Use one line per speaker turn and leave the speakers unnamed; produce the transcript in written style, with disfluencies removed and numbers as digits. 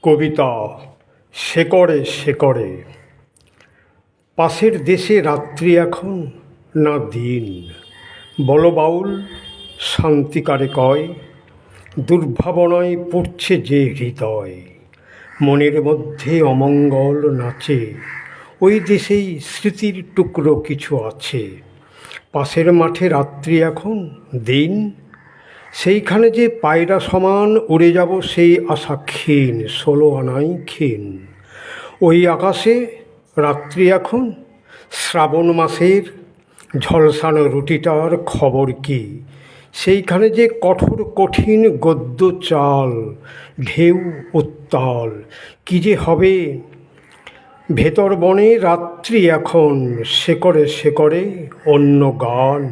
কবিতা শেকড়ে শেকড়ে। পাশের দেশে রাত্রি এখন না দিন, বল বাউল শান্তিকারে কয়। দুর্ভাবনায় পড়ছে যে হৃদয়, মনের মধ্যে অমঙ্গল নাচে। ওই দেশেই স্মৃতির টুকরো কিছু আছে। পাশের মাঠে রাত্রি এখন দিন, সেইখানে যে পায়রা সমান উড়ে যাব সেই আশা ক্ষীণ, 16 আনাই ক্ষীণ। ওই আকাশে রাত্রি এখন শ্রাবণ মাসের ঝলসানো রুটিটার খবর কি? সেইখানে যে কঠোর কঠিন গদ্য চাল, ঢেউ উত্তাল, কি যে হবে? ভেতর বনে রাত্রি এখন শেকড়ে শেকড়ে অন্য গান।